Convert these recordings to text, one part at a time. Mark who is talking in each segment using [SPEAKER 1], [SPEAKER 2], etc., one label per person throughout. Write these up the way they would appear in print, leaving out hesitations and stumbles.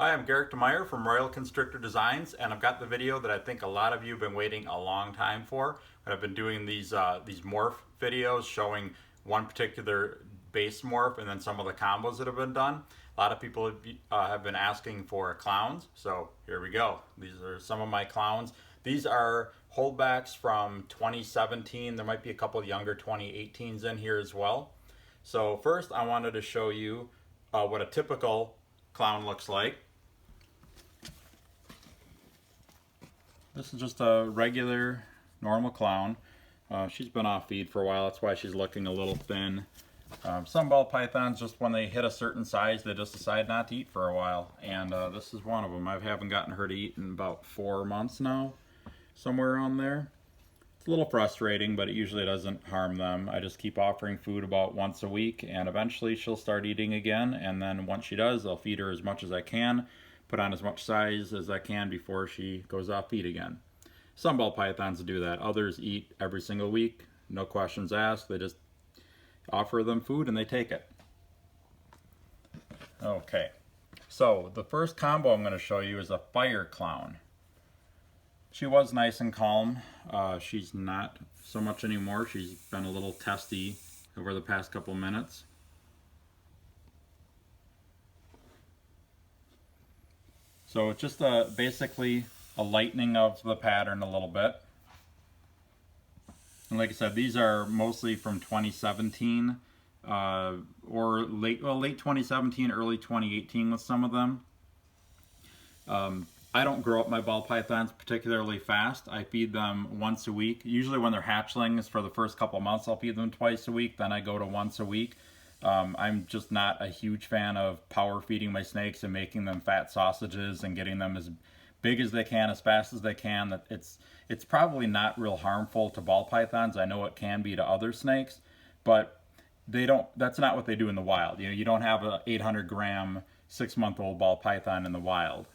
[SPEAKER 1] Hi, I'm Garrett DeMeyer from Royal Constrictor Designs, and I've got the video that I think a lot of you have been waiting a long time for. I've been doing these morph videos showing one particular base morph and then some of the combos that have been done. A lot of people have been asking for clowns, so here we go. These are some of my clowns. These are holdbacks from 2017. There might be a couple younger 2018s in here as well. So first I wanted to show you what a typical clown looks like. This is just a regular, normal clown. She's been off feed for a while, that's why she's looking a little thin. Some ball pythons, just when they hit a certain size, they just decide not to eat for a while. And this is one of them. I haven't gotten her to eat in about 4 months now, somewhere around there. It's a little frustrating, but it usually doesn't harm them. I just keep offering food about once a week, and eventually she'll start eating again. And then once she does, I'll feed her as much as I can, put on as much size as I can before she goes off feed again. Some ball pythons do that. Others eat every single week, no questions asked. They just offer them food and they take it. Okay, so the first combo I'm going to show you is a fire clown. She was nice and calm. She's not so much anymore. She's been a little testy over the past couple minutes. So it's just basically a lightening of the pattern a little bit. And like I said, these are mostly from 2017 or late 2017, early 2018 with some of them. I don't grow up my ball pythons particularly fast. I feed them once a week. Usually when they're hatchlings, for the first couple months, I'll feed them twice a week. Then I go to once a week. I'm just not a huge fan of power feeding my snakes and making them fat sausages and getting them as big as they can, as fast as they can. That it's probably not real harmful to ball pythons. I know it can be to other snakes, but they don't. That's not what they do in the wild. You don't have a 800-gram 6-month-old ball python in the wild.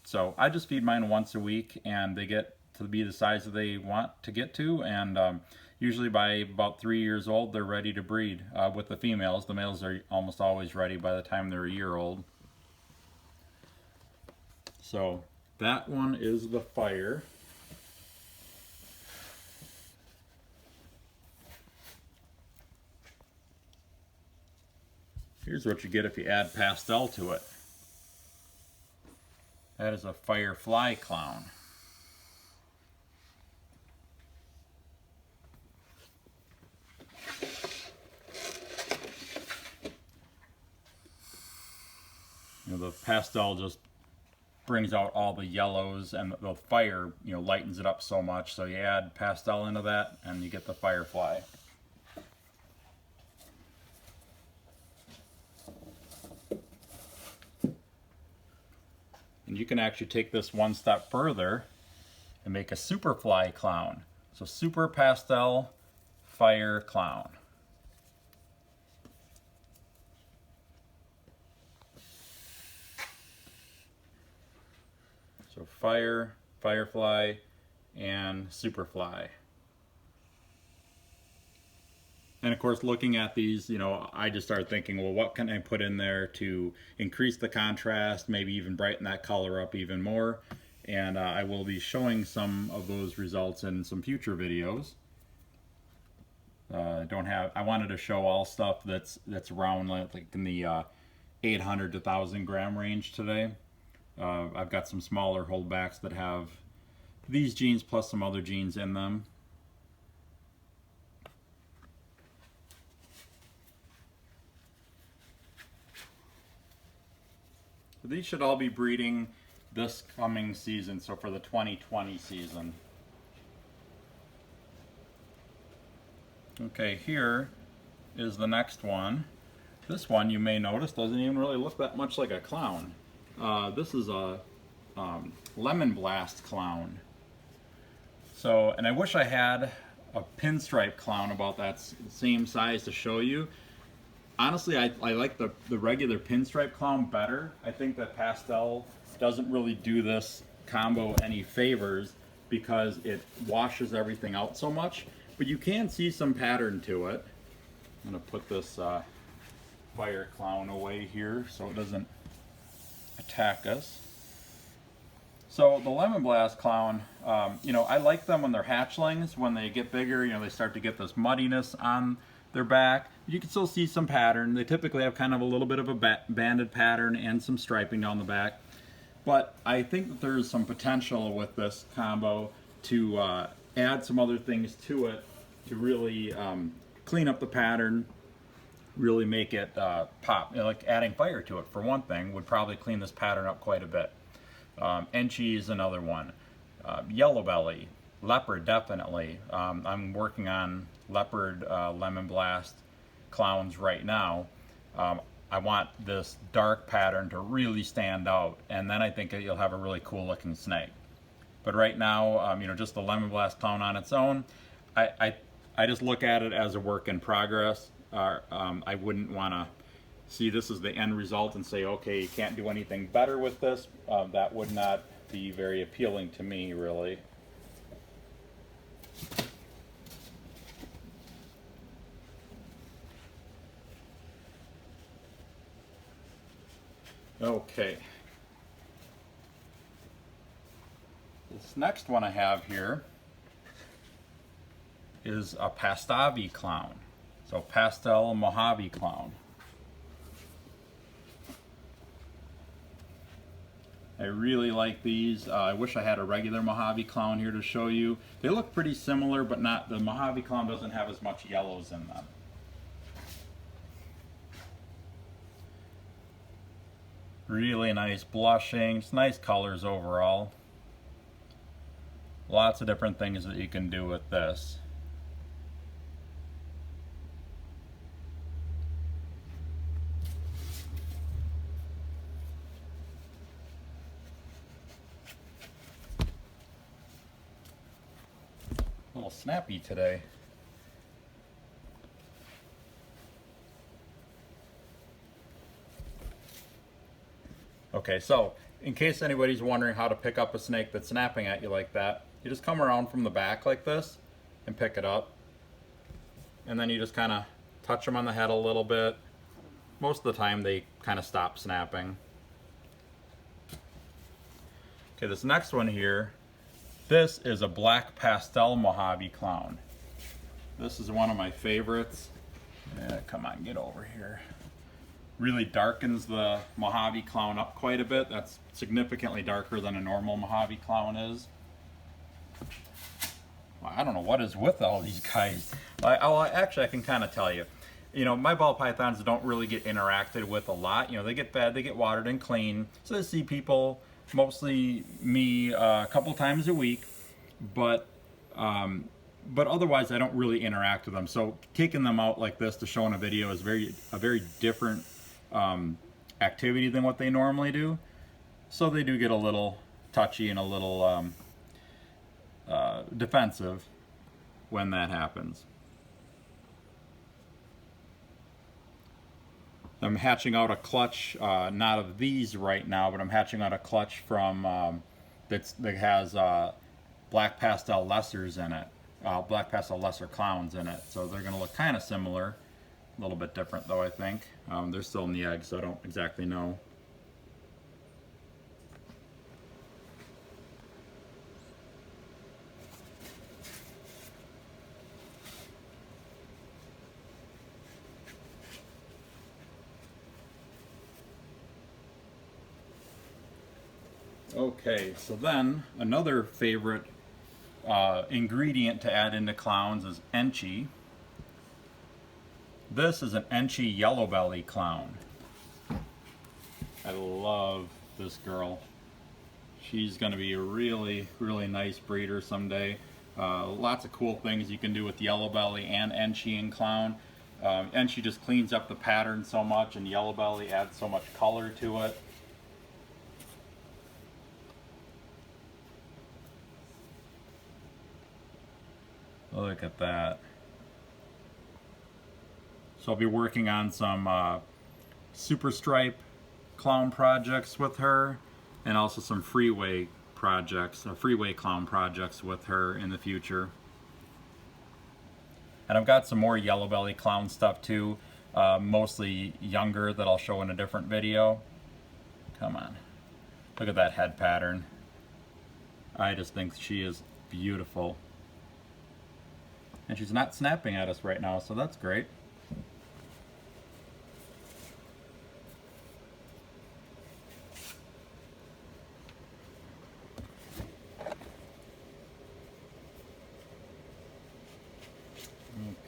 [SPEAKER 1] So I just feed mine once a week, and they get to be the size that they want to get to, and usually by about 3 years old, they're ready to breed with the females. The males are almost always ready by the time they're a year old. So that one is the fire. Here's what you get if you add Pastel to it. That is a firefly clown. The Pastel just brings out all the yellows, and the fire lightens it up so much. So you add Pastel into that and you get the firefly. And you can actually take this one step further and make a superfly clown. So super pastel fire clown. So fire, firefly, and superfly. And of course, looking at these, I just started thinking, well, what can I put in there to increase the contrast, maybe even brighten that color up even more? And I will be showing some of those results in some future videos. I wanted to show all stuff that's around like in the 800 to 1,000 gram range today. I've got some smaller holdbacks that have these genes plus some other genes in them. These should all be breeding this coming season, so for the 2020 season. Okay, here is the next one. This one, you may notice, doesn't even really look that much like a clown. This is a lemon blast clown. So, and I wish I had a pinstripe clown about that same size to show you. Honestly, I like the regular pinstripe clown better. I think that Pastel doesn't really do this combo any favors because it washes everything out so much. But you can see some pattern to it. I'm going to put this fire clown away here so it doesn't attack us. So the Lemon Blast clown, you know, I like them when they're hatchlings. When they get bigger, you know, they start to get this muddiness on their back. You can still see some pattern. They typically have kind of a little bit of a banded pattern and some striping down the back. But I think that there's some potential with this combo to add some other things to it to really clean up the pattern, really make it pop. You know, like adding fire to it, for one thing, would probably clean this pattern up quite a bit. Enchi is another one. Yellow belly, leopard definitely. I'm working on leopard Lemon Blast clowns right now. I want this dark pattern to really stand out, and then I think you'll have a really cool looking snake. But right now, you know, just the Lemon Blast clown on its own, I just look at it as a work in progress. I wouldn't want to see this as the end result and say, okay, you can't do anything better with this. That would not be very appealing to me, really. Okay. This next one I have here is a Pastel clown. So Pastel Mojave clown. I really like these. I wish I had a regular Mojave clown here to show you. They look pretty similar, but not, the Mojave clown doesn't have as much yellows in them. Really nice blushing, just nice colors overall. Lots of different things that you can do with this. A little snappy today. Okay, so in case anybody's wondering how to pick up a snake that's snapping at you like that, you just come around from the back like this and pick it up. And then you just kind of touch them on the head a little bit. Most of the time they kind of stop snapping. Okay, this next one here, this is a black pastel Mojave clown. This is one of my favorites. Yeah, come on, get over here. Really darkens the Mojave clown up quite a bit. That's significantly darker than a normal Mojave clown is. Well, I don't know what is with all these guys. Actually, I can kind of tell you. You know, my ball pythons don't really get interacted with a lot. You know, they get fed, they get watered and clean. So I see people, mostly me, a couple times a week, but otherwise I don't really interact with them. So taking them out like this to show in a video is a very different activity than what they normally do. So they do get a little touchy and a little defensive when that happens. I'm hatching out a clutch, not of these right now, but I'm hatching out a clutch from that has black pastel lessers in it, black pastel lesser clowns in it. So they're going to look kind of similar, a little bit different though, I think. They're still in the egg, so I don't exactly know. Okay, so then another favorite ingredient to add into clowns is Enchi. This is an Enchi yellow belly clown. I love this girl. She's going to be a really, really nice breeder someday. Lots of cool things you can do with yellow belly and Enchi in clown. Enchi just cleans up the pattern so much, and yellow belly adds so much color to it. Look at that. So I'll be working on some super stripe clown projects with her, and also some freeway projects, freeway clown projects with her in the future. And I've got some more yellow belly clown stuff too, mostly younger, that I'll show in a different video. Come on. Look at that head pattern. I just think she is beautiful. And she's not snapping at us right now, so that's great.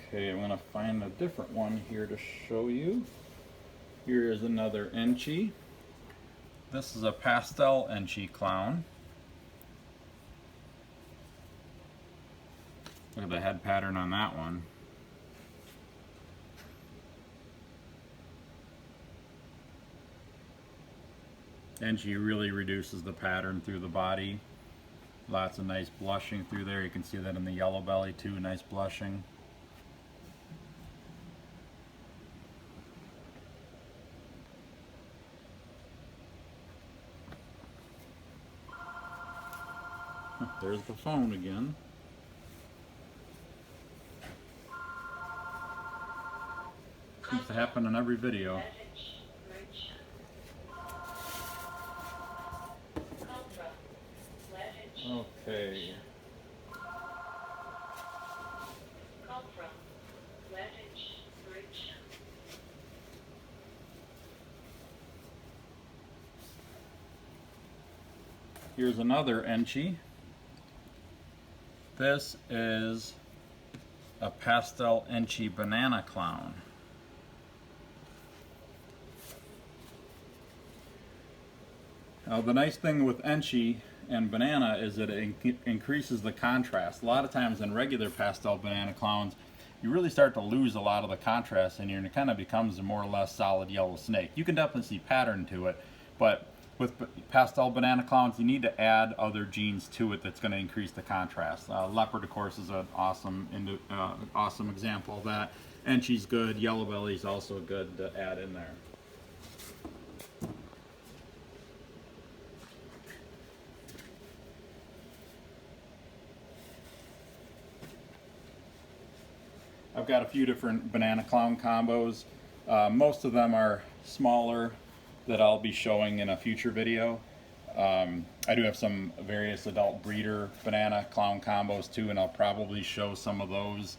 [SPEAKER 1] Okay, I'm going to find a different one here to show you. Here is another Enchi. This is a Pastel Enchi clown. Look at the head pattern on that one. Enchi really reduces the pattern through the body. Lots of nice blushing through there. You can see that in the yellow belly too, nice blushing. There's the phone again. Seems to happen in every video. Okay. Here's another Enchi. This is a Pastel Enchi banana clown. Now the nice thing with Enchi and banana is that it increases the contrast. A lot of times in regular pastel banana clowns, you really start to lose a lot of the contrast in here, and it kind of becomes a more or less solid yellow snake. You can definitely see pattern to it, but with pastel banana clowns, you need to add other genes to it that's going to increase the contrast. Leopard, of course, is an awesome example of that. Enchi's good. Yellow belly's also good to add in there. I've got a few different banana clown combos. Most of them are smaller that I'll be showing in a future video. I do have some various adult breeder banana clown combos too, and I'll probably show some of those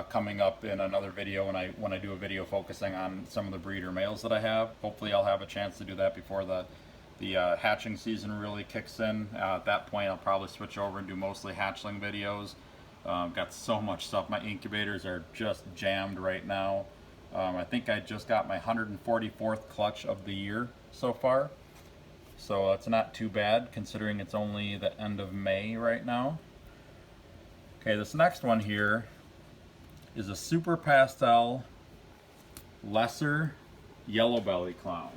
[SPEAKER 1] coming up in another video when I do a video focusing on some of the breeder males that I have. Hopefully I'll have a chance to do that before the hatching season really kicks in. At that point I'll probably switch over and do mostly hatchling videos. Got so much stuff. My incubators are just jammed right now. I think I just got my 144th clutch of the year so far. So that's not too bad considering it's only the end of May right now. Okay, this next one here is a super pastel lesser yellow belly clown.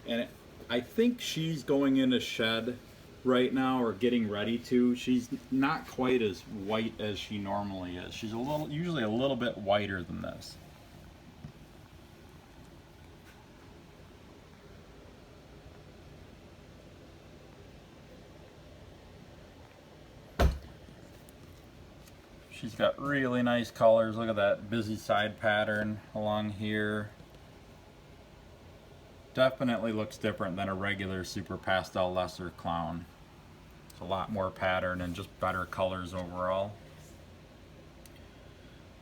[SPEAKER 1] And I think she's going into shed right now, or getting ready to. She's not quite as white as she normally is. She's usually a little bit whiter than this. She's got really nice colors. Look at that busy side pattern along here. Definitely looks different than a regular super pastel lesser clown. It's a lot more pattern and just better colors overall.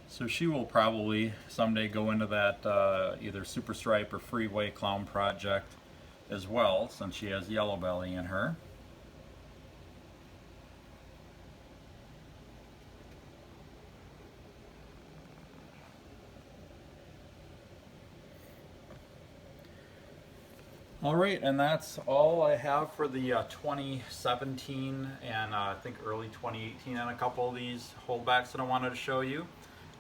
[SPEAKER 1] So she will probably someday go into that either super stripe or freeway clown project as well, since she has yellow belly in her. Alright, and that's all I have for the 2017 and I think early 2018 and a couple of these holdbacks that I wanted to show you.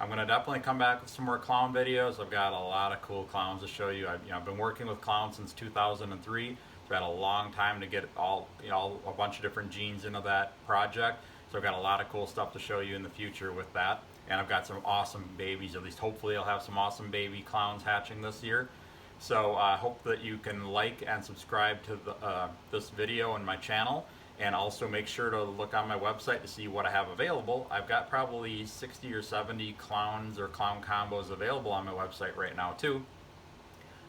[SPEAKER 1] I'm going to definitely come back with some more clown videos. I've got a lot of cool clowns to show you. I've been working with clowns since 2003. So I've had a long time to get a bunch of different genes into that project. So I've got a lot of cool stuff to show you in the future with that. And I've got some awesome babies, at least hopefully I'll have some awesome baby clowns hatching this year. So I hope that you can like and subscribe to this video and my channel, and also make sure to look on my website to see what I have available. I've got probably 60 or 70 clowns or clown combos available on my website right now too.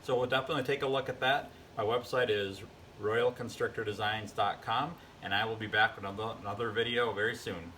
[SPEAKER 1] So we'll definitely take a look at that. My website is royalconstrictordesigns.com, and I will be back with another video very soon.